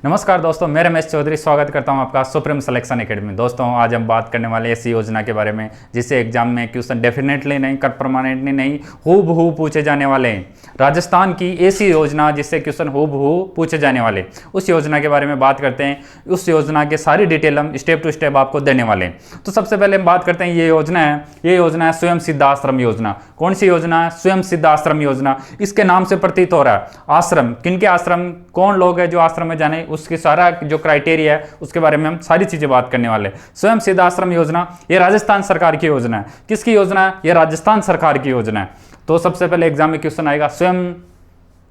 नमस्कार दोस्तों, मैं रमेश चौधरी स्वागत करता हूं आपका सुप्रीम सिलेक्शन एकेडमी। दोस्तों आज हम बात करने वाले ऐसी योजना के बारे में जिससे एग्जाम में क्वेश्चन डेफिनेटली नहीं, कट परमानेंटली नहीं, हूबहू पूछे जाने वाले हैं। राजस्थान की ऐसी योजना जिससे क्वेश्चन हूबहू पूछे जाने वाले, उस योजना के बारे में बात करते हैं। उस योजना के सारी डिटेल हम स्टेप टू स्टेप आपको देने वाले हैं। तो सबसे पहले हम बात करते हैं, ये योजना है स्वयं सिद्ध आश्रम योजना। कौन सी योजना है? स्वयं सिद्ध आश्रम योजना। इसके नाम से प्रतीत हो रहा है आश्रम, किनके आश्रम, कौन लोग हैं जो आश्रम में जाने, उसकी सारा जो क्राइटेरिया है उसके बारे में हम सारी चीजें बात करने वाले। स्वयं सिद्ध आश्रम योजना ये राजस्थान सरकार की योजना है। किसकी योजना है? ये राजस्थान सरकार की योजना है। तो सबसे पहले एग्जाम में क्वेश्चन आएगा, स्वयं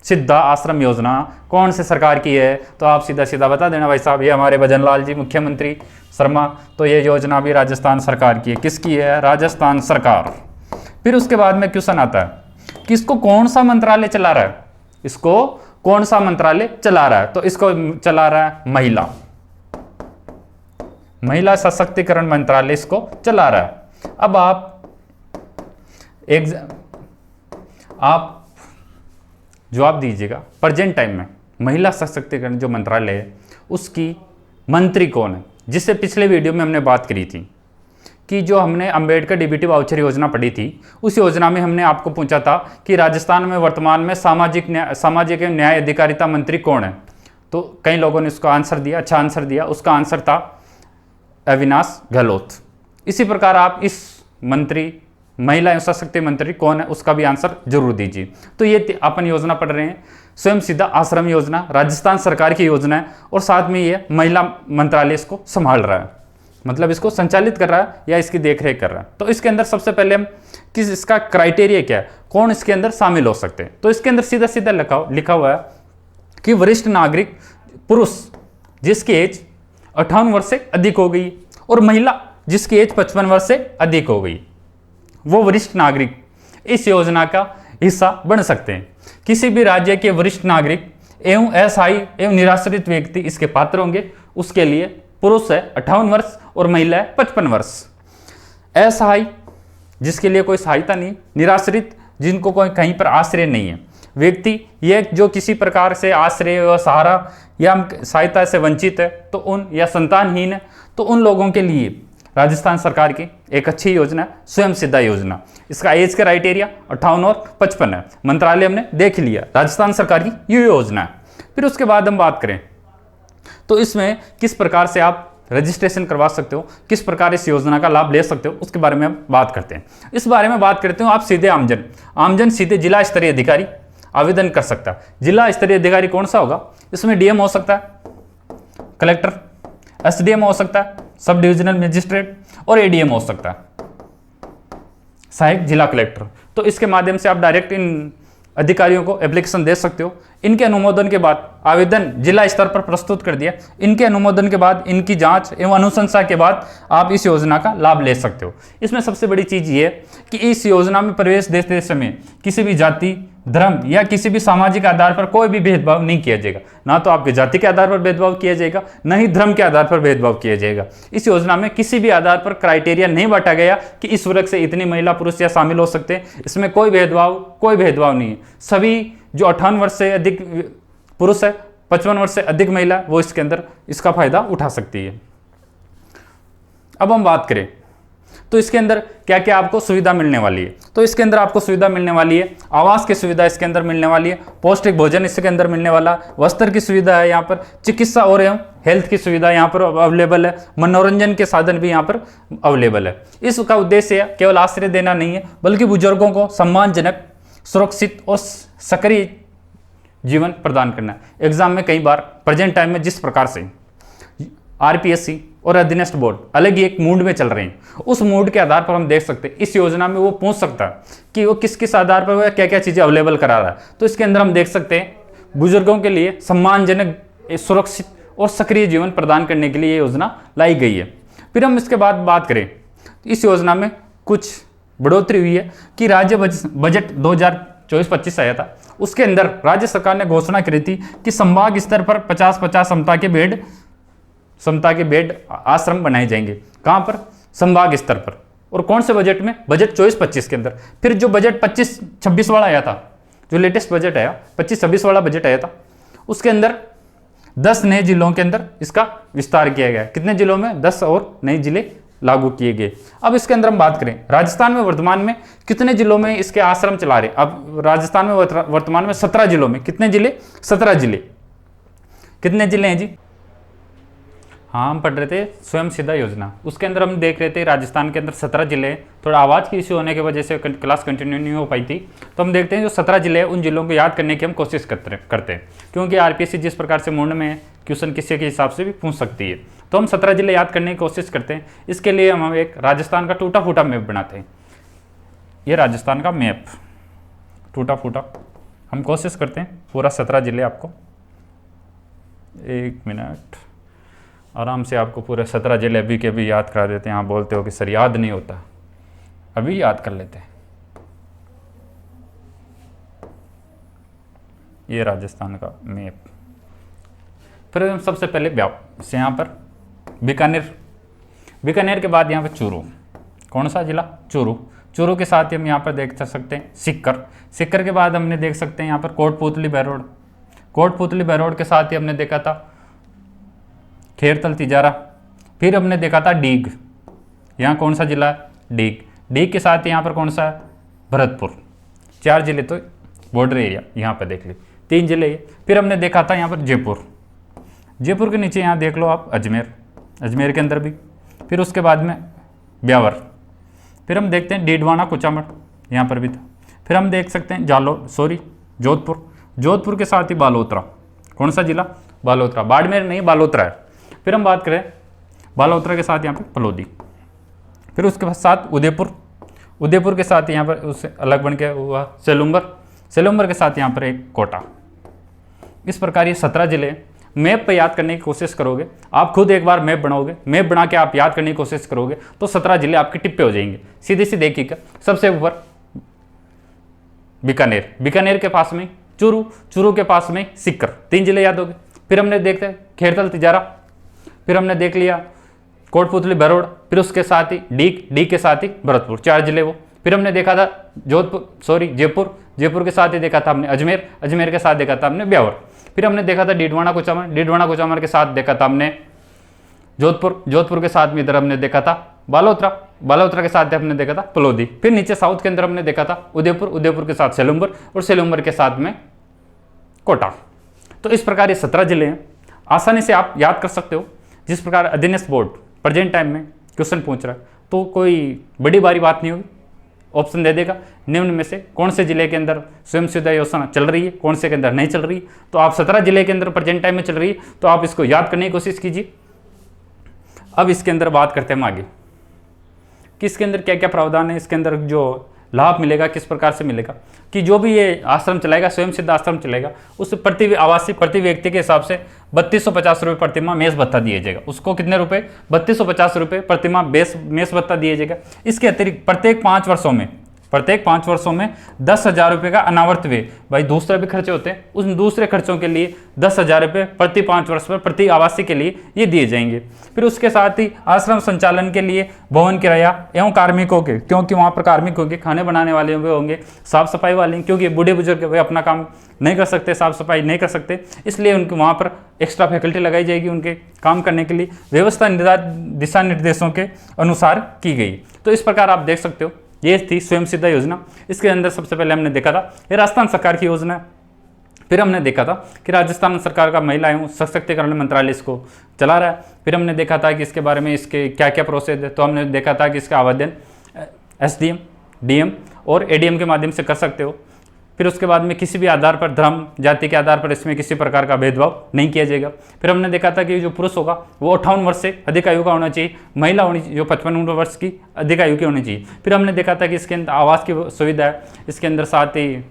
सिद्ध आश्रम योजना कौन से सरकार की है? तो आप सीधा सीधा बता देना भाई साहब, ये हमारे भजन लाल जी मुख्यमंत्री शर्मा। तो ये योजना भी राजस्थान सरकार की है। किसकी है? राजस्थान सरकार। फिर उसके बाद में क्वेश्चन आता है कि इसको कौन सा मंत्रालय चला रहा है? इसको कौन सा मंत्रालय चला रहा है? तो इसको चला रहा है महिला सशक्तिकरण मंत्रालय इसको चला रहा है। अब आप जवाब दीजिएगा, प्रेजेंट टाइम में महिला सशक्तिकरण जो मंत्रालय है उसकी मंत्री कौन है? जिससे पिछले वीडियो में हमने बात करी थी कि जो हमने अंबेडकर डीबीटी वाउचर योजना पढ़ी थी, उस योजना में हमने आपको पूछा था कि राजस्थान में वर्तमान में सामाजिक एवं न्याय अधिकारिता मंत्री कौन है? तो कई लोगों ने उसका आंसर दिया, अच्छा आंसर दिया। उसका आंसर था अविनाश गहलोत। इसी प्रकार आप इस मंत्री, महिला एवं सशक्ति मंत्री कौन है, उसका भी आंसर जरूर दीजिए। तो ये अपन योजना पढ़ रहे हैं, स्वयं सिद्ध आश्रम योजना राजस्थान सरकार की योजना है और साथ में ये महिला मंत्रालय इसको संभाल रहा है, मतलब इसको संचालित कर रहा है या इसकी देखरेख कर रहा है। तो इसके अंदर सबसे पहले हम किस, इसका क्राइटेरिया क्या है, कौन इसके अंदर शामिल हो सकते हैं? तो इसके अंदर सीधा सीधा लिखा हुआ है कि वरिष्ठ नागरिक पुरुष जिसकी एज 58 वर्ष से अधिक हो गई और महिला जिसकी एज 55 वर्ष से अधिक हो गई, वो वरिष्ठ नागरिक इस योजना का हिस्सा बन सकते हैं। किसी भी राज्य के वरिष्ठ नागरिक एवं असहाय एवं निराश्रित व्यक्ति इसके पात्र होंगे। उसके लिए पुरुष है 58 वर्ष और महिला है 55 वर्ष। असहाय जिसके लिए कोई सहायता नहीं, निराश्रित जिनको कोई कहीं पर आश्रय नहीं है व्यक्ति, ये जो किसी प्रकार से आश्रय व सहारा या सहायता से वंचित है, तो उन या संतानहीन है, तो उन लोगों के लिए राजस्थान सरकार की एक अच्छी योजना है स्वयं सिद्धा योजना। इसका एज क्राइटेरिया 58 और 55 है। मंत्रालय हमने देख लिया, राजस्थान सरकार की ये योजना है। फिर उसके बाद हम बात करें तो इसमें किस प्रकार से आप रजिस्ट्रेशन करवा सकते हो, किस प्रकार इस योजना का लाभ ले सकते हो, उसके बारे में हम बात करते हैं। इस बारे में बात करते हो, आप सीधे आमजन सीधे जिला स्तरीय अधिकारी आवेदन कर सकता है। जिला स्तरीय अधिकारी कौन सा होगा? इसमें डीएम हो सकता है, कलेक्टर, एसडीएम हो सकता है, सब डिविजनल मजिस्ट्रेट, और एडीएम हो सकता है, सहायक जिला कलेक्टर। तो इसके माध्यम से आप डायरेक्ट इन अधिकारियों को एप्लीकेशन दे सकते हो। इनके अनुमोदन के बाद आवेदन जिला स्तर पर प्रस्तुत कर दिया। इनके अनुमोदन के बाद, इनकी जांच एवं अनुशंसा के बाद आप इस योजना का लाभ ले सकते हो। इसमें सबसे बड़ी चीज ये कि इस योजना में प्रवेश देते समय किसी भी जाति, धर्म या किसी भी सामाजिक आधार पर कोई भी भेदभाव नहीं किया जाएगा। ना तो आपके जाति के आधार पर भेदभाव किया जाएगा, न ही धर्म के आधार पर भेदभाव किया जाएगा। इस योजना में किसी भी आधार पर क्राइटेरिया नहीं बांटा गया कि इस वर्ग से इतनी महिला पुरुष या शामिल हो सकते हैं। इसमें कोई भेदभाव नहीं है। सभी जो 58 वर्ष से अधिक पुरुष है, 55 वर्ष से अधिक महिला, वो इसके अंदर इसका फायदा उठा सकती है। अब हम बात करें तो इसके अंदर क्या क्या आपको सुविधा मिलने वाली है। तो इसके अंदर आपको सुविधा मिलने वाली है, आवास की सुविधा इसके अंदर मिलने वाली है, पौष्टिक भोजन इसके अंदर मिलने वाला, वस्त्र की सुविधा है यहाँ पर, चिकित्सा और एवं हेल्थ की सुविधा यहाँ पर अवेलेबल है, मनोरंजन के साधन भी यहाँ पर अवेलेबल है। इसका उद्देश्य केवल आश्रय देना नहीं है, बल्कि बुजुर्गों को सम्मानजनक, सुरक्षित और सक्रिय जीवन प्रदान करना है। एग्जाम में कई बार प्रेजेंट टाइम में जिस प्रकार से आरपीएससी और अधीनस्थ बोर्ड अलग ही एक मूड में चल रहे हैं, उस मूड के आधार पर हम देख सकते हैं इस योजना में वो पूछ सकता है कि वो किस किस आधार पर वह क्या क्या चीज़ें अवेलेबल करा रहा है। तो इसके अंदर हम देख सकते हैं बुजुर्गों के लिए सम्मानजनक, सुरक्षित और सक्रिय जीवन प्रदान करने के लिए ये योजना लाई गई है। फिर हम इसके बाद बात करें, इस योजना में कुछ बढ़ोतरी हुई है कि राज्य बजट 2024-25 आया था, उसके अंदर राज्य सरकार ने घोषणा करी थी कि संभाग स्तर पर 50-50 समता के बेड आश्रम बनाए जाएंगे। कहाँ पर? संभाग स्तर पर। और कौन से बजट में? बजट 24-25 के अंदर। फिर जो बजट 25-26 वाला आया था, जो लेटेस्ट बजट आया 25-26 वाला बजट आया था, उसके अंदर 10 नए जिलों के अंदर इसका विस्तार किया गया। कितने जिलों में? 10 और नए जिले लागू किए गए। अब इसके अंदर हम बात करें, राजस्थान में वर्तमान में कितने जिलों में इसके आश्रम चला रहे? अब राजस्थान में वर्तमान में 17 जिलों में, कितने जिले? 17 जिले। कितने जिले हैं जी? हाँ, हम पढ़ रहे थे स्वयं सिद्धा योजना, उसके अंदर हम देख रहे थे राजस्थान के अंदर 17 जिले हैं। थोड़ा आवाज़ की इश्यू होने की वजह से क्लास कंटिन्यू नहीं हो पाई थी, तो हम देखते हैं जो 17 जिले हैं उन जिलों को याद करने की हम कोशिश करते हैं, क्योंकि आरपीएससी जिस प्रकार से मूड में है, क्वेश्चन किसी के हिसाब से भी पूछ सकती है, तो हम 17 जिले याद करने की कोशिश करते हैं। इसके लिए हम एक राजस्थान का टूटा फूटा मैप बनाते हैं। ये राजस्थान का मैप टूटा फूटा हम कोशिश करते हैं पूरा 17 जिले आपको, 1 मिनट आराम से आपको पूरे 17 जिले अभी के भी याद करा देते हैं। आप बोलते हो कि सर याद नहीं होता, अभी याद कर लेते हैं। ये राजस्थान का मैप। फिर हम सबसे पहले से यहाँ पर बीकानेर के बाद यहाँ पर चूरू। कौन सा जिला? चूरू के साथ ही हम यहाँ पर देख सकते हैं सिक्कर के बाद हमने देख सकते हैं यहाँ पर कोटपुतली बहरोड के साथ ही हमने देखा था खेरतल तिजारा। फिर हमने देखा था डीग। यहाँ कौन सा जिला है? डीग के साथ यहाँ पर कौन सा है? भरतपुर। 4 जिले तो बॉर्डर एरिया यहाँ पर देख ली, 3 जिले। फिर हमने देखा था यहाँ पर जयपुर के नीचे यहाँ देख लो आप अजमेर के अंदर भी। फिर उसके बाद में ब्यावर। फिर हम देखते हैं डीडवाना कुचामन, यहाँ पर भी था। फिर हम देख सकते हैं जोधपुर के साथ ही बालोतरा। कौन सा जिला? बालोतरा। बाड़मेर नहीं, बालोतरा है। फिर हम बात करें बालोतरा के साथ यहाँ पर पलौदी। फिर उसके साथ उदयपुर के साथ यहाँ पर उससे अलग बन के हुआ सेलुम्बर के साथ यहाँ पर एक कोटा। इस प्रकार ये 17 जिले मैप पे याद करने की कोशिश करोगे। आप खुद एक बार मैप बनाओगे, मैप बना के आप याद करने की कोशिश करोगे तो 17 जिले आपके टिप पे हो जाएंगे। सीधे देखिएगा, सबसे ऊपर बीकानेर के पास में चूरू के पास में सिक्कर। 3 जिले याद हो गए। फिर हमने देखते खेरतल तिजारा, फिर हमने देख लिया कोटपुतली बहरोड, फिर उसके साथ ही डीग के साथ ही भरतपुर। 4 जिले वो। फिर हमने देखा था जयपुर के साथ ही देखा था हमने अजमेर के साथ देखा था हमने ब्यावर। फिर हमने देखा था डीडवाना कुचामन के साथ देखा था हमने जोधपुर के साथ में इधर हमने देखा था बालोतरा के साथ हमने देखा था पलौदी। फिर नीचे साउथ के अंदर हमने देखा था उदयपुर के साथ सेलुम्बर और सेलुम्बर के साथ में कोटा। तो इस प्रकार ये 17 जिले हैं, आसानी से आप याद कर सकते हो। जिस प्रकार अधीनस्थ बोर्ड प्रेजेंट टाइम में क्वेश्चन पूछ रहा है तो कोई बड़ी बारी बात नहीं होगी, ऑप्शन दे देगा निम्न में से कौन से जिले के अंदर स्वयं सिद्धा योजना चल रही है, कौन से के अंदर नहीं चल रही है। तो आप 17 जिले के अंदर प्रेजेंट टाइम में चल रही है तो आप इसको याद करने की कोशिश कीजिए। अब इसके अंदर बात करते हैं हम आगे कि इसके अंदर क्या क्या प्रावधान है, इसके अंदर जो लाभ मिलेगा किस प्रकार से मिलेगा। कि जो भी ये आश्रम चलाएगा, स्वयं सिद्ध आश्रम चलाएगा, उस प्रति व्यक्ति के हिसाब से 3250 रुपये प्रतिमाह मेस भत्ता दिया जाएगा। उसको कितने रुपए? 3250 रुपये प्रतिमाह मेस भत्ता दिया जाएगा। इसके अतिरिक्त प्रत्येक 5 वर्षों में 10,000 रुपये का अनावर्त व्यय, भाई दूसरे भी खर्चे होते हैं, उन दूसरे खर्चों के लिए 10,000 रुपये प्रति 5 वर्ष पर प्रति आवासीय के लिए ये दिए जाएंगे। फिर उसके साथ ही आश्रम संचालन के लिए भवन किराया एवं कार्मिकों के, क्योंकि वहाँ पर कार्मिक होंगे, खाने बनाने वाले होंगे, साफ सफाई वाले, क्योंकि बूढ़े बुजुर्ग वे अपना काम नहीं कर सकते, साफ सफाई नहीं कर सकते, इसलिए उनके वहाँ पर एक्स्ट्रा फैकल्टी लगाई जाएगी उनके काम करने के लिए। व्यवस्था दिशा निर्देशों के अनुसार की गई। तो इस प्रकार आप देख सकते हो ये थी स्वयं सिद्धा योजना। इसके अंदर सबसे पहले हमने देखा था ये राजस्थान सरकार की योजना है। फिर हमने देखा था कि राजस्थान सरकार का महिला एवं सशक्तिकरण मंत्रालय इसको चला रहा है। फिर हमने देखा था कि इसके बारे में इसके क्या क्या प्रोसेस है। तो हमने देखा था कि इसका आवेदन SDM, DM और ADM के माध्यम से कर सकते हो। फिर उसके बाद में किसी भी आधार पर, धर्म जाति के आधार पर इसमें किसी प्रकार का भेदभाव नहीं किया जाएगा। फिर हमने देखा था कि जो पुरुष होगा वो 58 वर्ष से अधिक आयु का होना चाहिए, महिला होनी चाहिए जो 55 वर्ष की अधिक आयु की होनी चाहिए। फिर हमने देखा था कि इसके अंदर आवास की सुविधा है, इसके अंदर साथ ही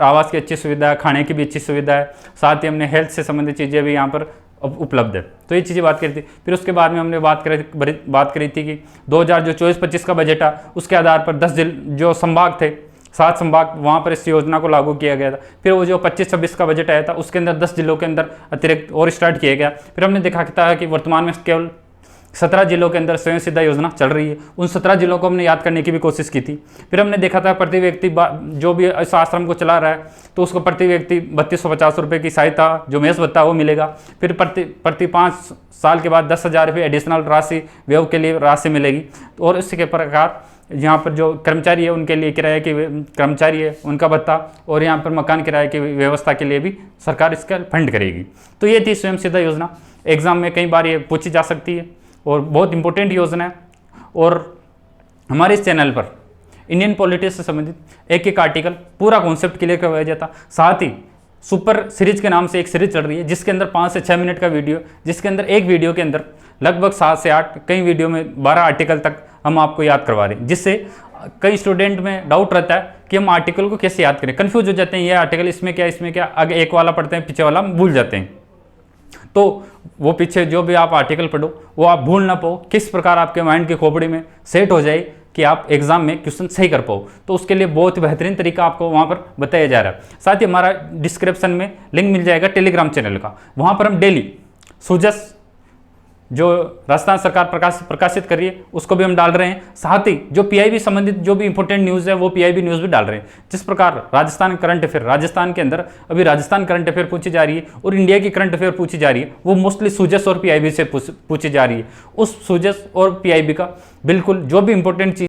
आवास की अच्छी सुविधा है, खाने की भी अच्छी सुविधा है, साथ ही हमने हेल्थ से संबंधित चीज़ें भी यहाँ पर उपलब्ध है। तो ये चीज़ें बात करी थी। फिर उसके बाद में हमने बात करी थी कि 2024-25 का बजट है, उसके आधार पर 10 जो संभाग थे, 7 संभाग, वहाँ पर इस योजना को लागू किया गया था। फिर वो जो 25-26 का बजट आया था उसके अंदर 10 जिलों के अंदर अतिरिक्त और स्टार्ट किया गया। फिर हमने देखा था कि वर्तमान में केवल 17 जिलों के अंदर स्वयं सिद्धा योजना चल रही है। उन 17 जिलों को हमने याद करने की भी कोशिश की थी। फिर हमने देखा था प्रति व्यक्ति जो भी इस आश्रम को चला रहा है तो उसको प्रति व्यक्ति 3250 रुपये की सहायता जो मेस भत्ता वो मिलेगा। फिर प्रति 5 साल के बाद 10,000 रुपये एडिशनल राशि व्यय के लिए राशि मिलेगी। और इसी के प्रकार यहाँ पर जो कर्मचारी है उनके लिए किराए के कर्मचारी है उनका भत्ता, और यहाँ पर मकान किराए की व्यवस्था के लिए भी सरकार इसका फंड करेगी। तो ये थी स्वयं सिद्धा योजना। एग्जाम में कई बार ये पूछी जा सकती है और बहुत इंपॉर्टेंट योजना है। और हमारे इस चैनल पर इंडियन पॉलिटिक्स से संबंधित एक आर्टिकल पूरा कॉन्सेप्ट क्लियर करवाया जाता। साथ ही सुपर सीरीज के नाम से एक सीरीज चल रही है जिसके अंदर 5 से 6 मिनट का वीडियो, जिसके अंदर एक वीडियो के अंदर लगभग 7 से 8, कई वीडियो में 12 आर्टिकल तक हम आपको याद करवा रहे हैं, जिससे कई स्टूडेंट में डाउट रहता है कि हम आर्टिकल को कैसे याद करें, कन्फ्यूज हो जाते हैं, ये आर्टिकल इसमें क्या, आगे एक वाला पढ़ते हैं पीछे वाला हम भूल जाते हैं। तो वो पीछे जो भी आप आर्टिकल पढ़ो वो आप भूल ना पाओ, किस प्रकार आपके माइंड की खोपड़ी में सेट हो जाए कि आप एग्जाम में क्वेश्चन सही कर पाओ। तो उसके लिए बहुत बेहतरीन तरीका आपको वहाँ पर बताया जा रहा है। साथ ही हमारा डिस्क्रिप्शन में लिंक मिल जाएगा टेलीग्राम चैनल का, वहाँ पर हम डेली सुजस जो राजस्थान सरकार प्रकाशित कर रही है उसको भी हम डाल रहे हैं। साथ ही जो पीआईबी संबंधित जो भी इंपॉर्टेंट न्यूज़ है वो पीआईबी न्यूज़ भी डाल रहे हैं। जिस प्रकार राजस्थान करंट अफेयर, राजस्थान के अंदर अभी राजस्थान करंट अफेयर पूछी जा रही है और इंडिया की करंट अफेयर पूछी जा रही है, वो मोस्टली सुजस और पीआईबी से पूछी जा रही है। उस सुजस और पीआईबी का बिल्कुल जो भी इंपॉर्टेंट चीज़